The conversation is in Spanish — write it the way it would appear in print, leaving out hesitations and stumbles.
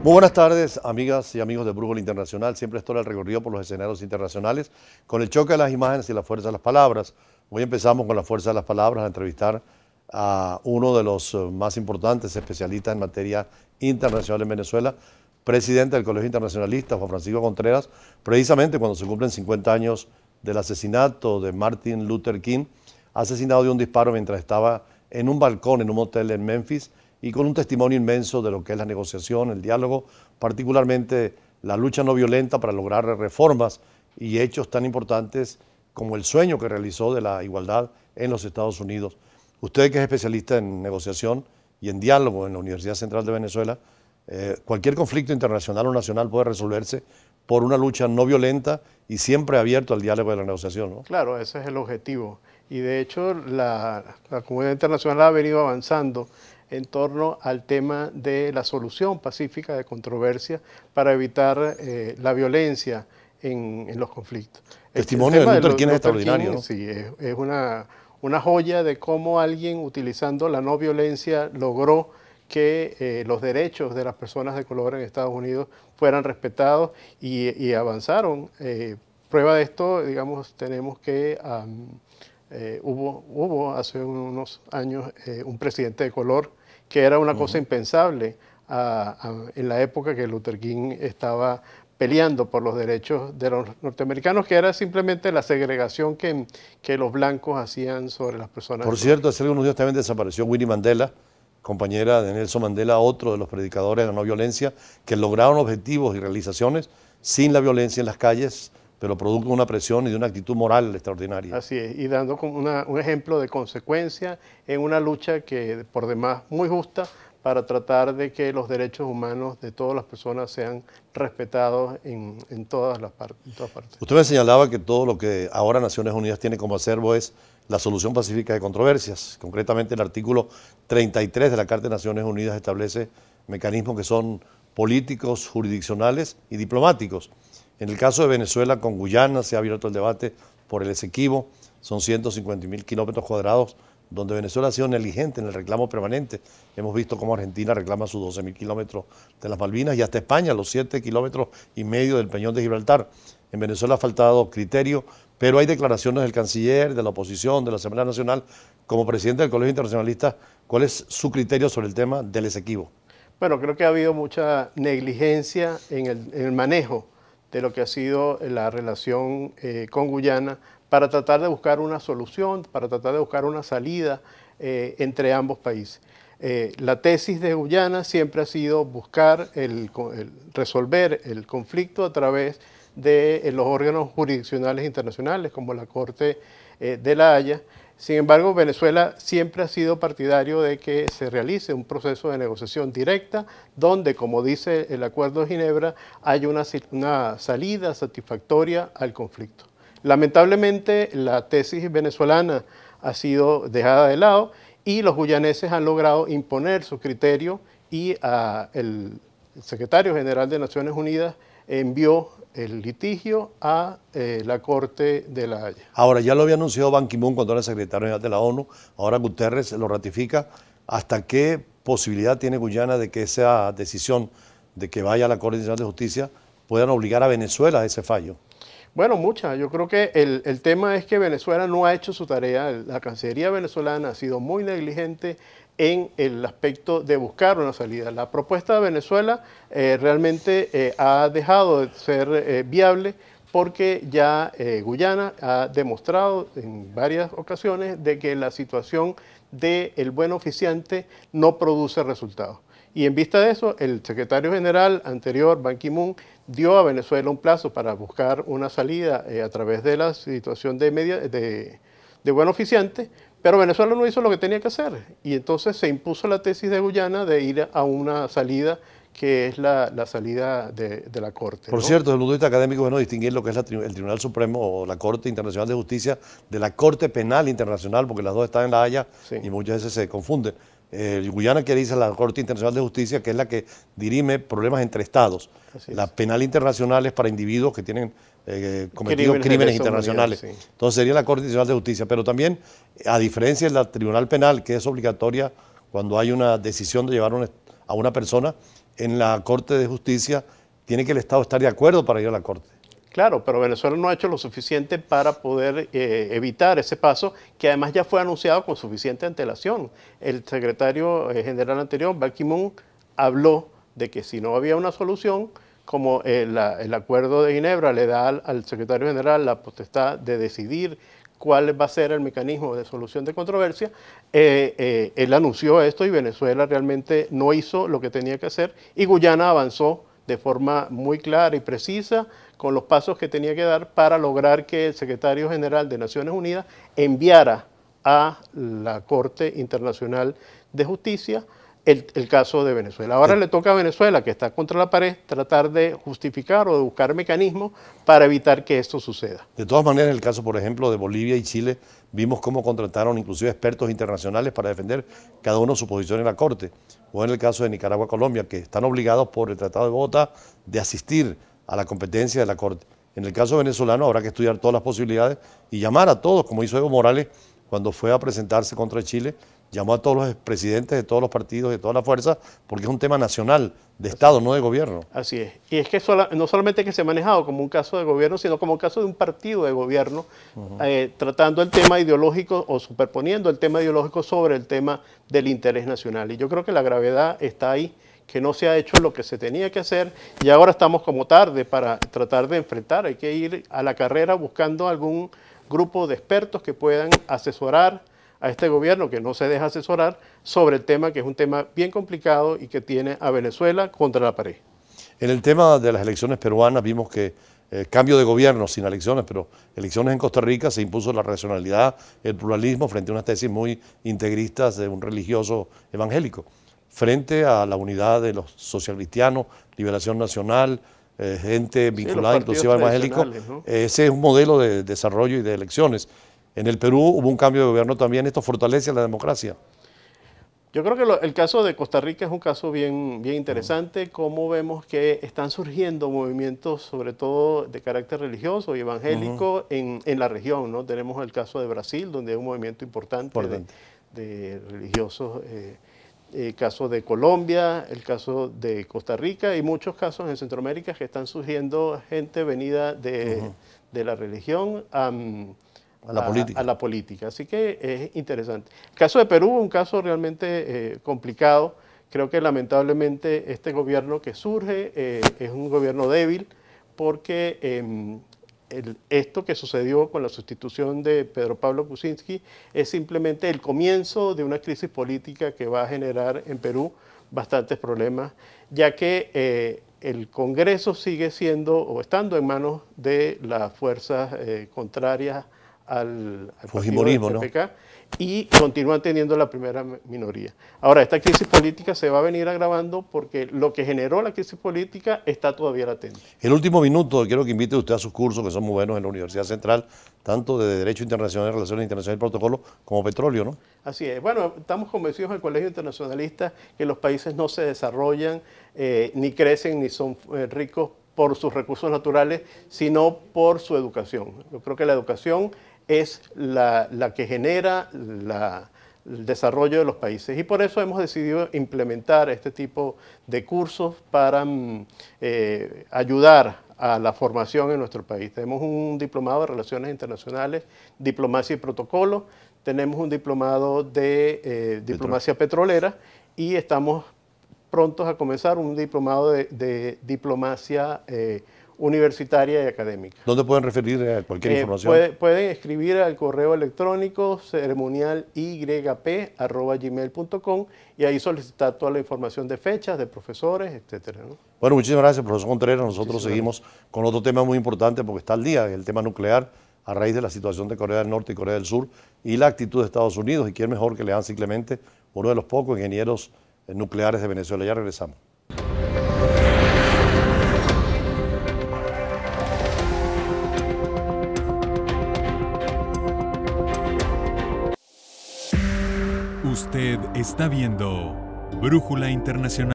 Muy buenas tardes, amigas y amigos de Brújula Internacional. Siempre estoy al recorrido por los escenarios internacionales con el choque de las imágenes y la fuerza de las palabras. Hoy empezamos con la fuerza de las palabras a entrevistar a uno de los más importantes especialistas en materia internacional en Venezuela, presidente del Colegio Internacionalista, Juan Francisco Contreras, precisamente cuando se cumplen 50 años del asesinato de Martin Luther King, asesinado de un disparo mientras estaba en un balcón en un hotel en Memphis, y con un testimonio inmenso de lo que es la negociación, el diálogo, particularmente la lucha no violenta para lograr reformas y hechos tan importantes como el sueño que realizó de la igualdad en los Estados Unidos. Usted, que es especialista en negociación y en diálogo en la Universidad Central de Venezuela, cualquier conflicto internacional o nacional puede resolverse por una lucha no violenta y siempre abierto al diálogo y a la negociación, ¿no? Claro, ese es el objetivo. Y de hecho la comunidad internacional ha venido avanzando en torno al tema de la solución pacífica de controversia para evitar la violencia en los conflictos. Testimonio de Luther King es extraordinario, ¿no? Sí, es una joya de cómo alguien utilizando la no violencia logró que los derechos de las personas de color en Estados Unidos fueran respetados y avanzaron. Prueba de esto, digamos, tenemos que hubo hace unos años un presidente de color que era una cosa impensable en la época que Luther King estaba peleando por los derechos de los norteamericanos, que era simplemente la segregación que los blancos hacían sobre las personas. Por cierto, hace algunos días también desapareció Winnie Mandela, compañera de Nelson Mandela, otro de los predicadores de la no violencia, que lograron objetivos y realizaciones sin la violencia en las calles, pero producto de una presión y de una actitud moral extraordinaria. Así es, y dando un ejemplo de consecuencia en una lucha que por demás muy justa para tratar de que los derechos humanos de todas las personas sean respetados en todas partes. Usted me señalaba que todo lo que ahora Naciones Unidas tiene como acervo es la solución pacífica de controversias. Concretamente, el artículo 33 de la Carta de Naciones Unidas establece mecanismos que son políticos, jurisdiccionales y diplomáticos. En el caso de Venezuela, con Guyana se ha abierto el debate por el Esequibo. Son 150.000 kilómetros cuadrados, donde Venezuela ha sido negligente en el reclamo permanente. Hemos visto cómo Argentina reclama sus 12.000 kilómetros de las Malvinas y hasta España los 7,5 kilómetros del Peñón de Gibraltar. En Venezuela ha faltado criterio, pero hay declaraciones del canciller, de la oposición, de la Asamblea Nacional. Como presidente del Colegio Internacionalista, ¿cuál es su criterio sobre el tema del Esequibo? Bueno, creo que ha habido mucha negligencia en el manejo de lo que ha sido la relación con Guyana para tratar de buscar una solución, para tratar de buscar una salida entre ambos países. La tesis de Guyana siempre ha sido buscar resolver el conflicto a través de los órganos jurisdiccionales internacionales como la Corte de la Haya. Sin embargo, Venezuela siempre ha sido partidario de que se realice un proceso de negociación directa donde, como dice el Acuerdo de Ginebra, haya una salida satisfactoria al conflicto. Lamentablemente, la tesis venezolana ha sido dejada de lado y los guyaneses han logrado imponer su criterio y el secretario general de Naciones Unidas envió el litigio a la Corte de la Haya. Ahora, ya lo había anunciado Ban Ki-moon cuando era secretario general de la ONU, ahora Guterres lo ratifica. ¿Hasta qué posibilidad tiene Guyana de que esa decisión de que vaya a la Corte Internacional de Justicia puedan obligar a Venezuela a ese fallo? Bueno, muchas. Yo creo que el tema es que Venezuela no ha hecho su tarea. La Cancillería venezolana ha sido muy negligente en el aspecto de buscar una salida. La propuesta de Venezuela realmente ha dejado de ser viable porque ya Guyana ha demostrado en varias ocasiones de que la situación del buen oficiante no produce resultados. Y en vista de eso, el secretario general anterior, Ban Ki-moon, dio a Venezuela un plazo para buscar una salida a través de la situación de buen oficiante, pero Venezuela no hizo lo que tenía que hacer. Y entonces se impuso la tesis de Guyana de ir a una salida que es la salida de la Corte, Por ¿no? cierto, desde el punto de vista académico, bueno, distinguir lo que es el Tribunal Supremo o la Corte Internacional de Justicia de la Corte Penal Internacional, porque las dos están en La Haya y muchas veces se confunden. Guyana quiere irse a la Corte Internacional de Justicia, que es la que dirime problemas entre estados. La penal internacional es para individuos que tienen cometido crímenes internacionales. Entonces sería la Corte Internacional de Justicia. Pero también, a diferencia de la Tribunal Penal, que es obligatoria cuando hay una decisión de llevar a una persona, en la Corte de Justicia, tiene que el Estado estar de acuerdo para ir a la Corte. Claro, pero Venezuela no ha hecho lo suficiente para poder evitar ese paso, que además ya fue anunciado con suficiente antelación. El secretario general anterior, Ban Ki-moon, habló de que si no había una solución, como el acuerdo de Ginebra le da al secretario general la potestad de decidir cuál va a ser el mecanismo de solución de controversia, él anunció esto y Venezuela realmente no hizo lo que tenía que hacer y Guyana avanzó de forma muy clara y precisa con los pasos que tenía que dar para lograr que el secretario general de Naciones Unidas enviara a la Corte Internacional de Justicia el caso de Venezuela. Ahora le toca a Venezuela, que está contra la pared, tratar de justificar o de buscar mecanismos para evitar que esto suceda. De todas maneras, en el caso, por ejemplo, de Bolivia y Chile, vimos cómo contrataron inclusive expertos internacionales para defender cada uno su posición en la Corte. O en el caso de Nicaragua, Colombia, que están obligados por el Tratado de Bogotá de asistir a la competencia de la Corte. En el caso venezolano habrá que estudiar todas las posibilidades y llamar a todos, como hizo Evo Morales cuando fue a presentarse contra Chile, llamó a todos los presidentes de todos los partidos, de todas las fuerzas, porque es un tema nacional, de Estado, no de gobierno. Así es. Y es que no solamente que se ha manejado como un caso de gobierno, sino como un caso de un partido de gobierno, tratando el tema ideológico o superponiendo el tema ideológico sobre el tema del interés nacional. Y yo creo que la gravedad está ahí, que no se ha hecho lo que se tenía que hacer y ahora estamos como tarde para tratar de enfrentar. Hay que ir a la carrera buscando algún grupo de expertos que puedan asesorar a este gobierno que no se deja asesorar sobre el tema, que es un tema bien complicado y que tiene a Venezuela contra la pared. En el tema de las elecciones peruanas vimos que cambio de gobierno sin elecciones, pero elecciones en Costa Rica se impuso la racionalidad, el pluralismo frente a unas tesis muy integristas de un religioso evangélico, frente a la unidad de los socialcristianos, Liberación Nacional, gente vinculada inclusive al evangélico. ¿No? Ese es un modelo de desarrollo y de elecciones. En el Perú hubo un cambio de gobierno también, ¿esto fortalece la democracia? Yo creo que el caso de Costa Rica es un caso bien interesante, como vemos que están surgiendo movimientos, sobre todo de carácter religioso y evangélico, en la región, ¿no? Tenemos el caso de Brasil, donde hay un movimiento importante de religiosos, el caso de Colombia, el caso de Costa Rica y muchos casos en Centroamérica que están surgiendo gente venida de la religión a la política. Así que es interesante. El caso de Perú, un caso realmente complicado. Creo que lamentablemente este gobierno que surge es un gobierno débil porque esto que sucedió con la sustitución de Pedro Pablo Kuczynski es simplemente el comienzo de una crisis política que va a generar en Perú bastantes problemas, ya que el Congreso sigue siendo o estando en manos de las fuerzas contrarias al fujimorismo, partido del CPK, ¿no? Y continúan teniendo la primera minoría. Ahora, esta crisis política se va a venir agravando porque lo que generó la crisis política está todavía latente. El último minuto, quiero que invite usted a sus cursos, que son muy buenos en la Universidad Central, tanto de Derecho Internacional, Relaciones Internacionales y Protocolo, como Petróleo, ¿no? Así es. Bueno, estamos convencidos en el Colegio Internacionalista que los países no se desarrollan, ni crecen, ni son ricos por sus recursos naturales, sino por su educación. Yo creo que la educación es la que genera el desarrollo de los países y por eso hemos decidido implementar este tipo de cursos para ayudar a la formación en nuestro país. Tenemos un diplomado de Relaciones Internacionales, Diplomacia y Protocolo, tenemos un diplomado de Diplomacia Petrolera y estamos prontos a comenzar un diplomado de Diplomacia universitaria y académica. ¿Dónde pueden referir a cualquier información? Pueden escribir al correo electrónico ceremonialyp@gmail.com y ahí solicitar toda la información de fechas, de profesores, etcétera, ¿no? Bueno, muchísimas gracias, profesor Contreras. Nosotros seguimos con otro tema muy importante porque está al día, el tema nuclear, a raíz de la situación de Corea del Norte y Corea del Sur y la actitud de Estados Unidos. Y quién mejor que Leandro Clemente, uno de los pocos ingenieros nucleares de Venezuela. Ya regresamos. Usted está viendo Brújula Internacional.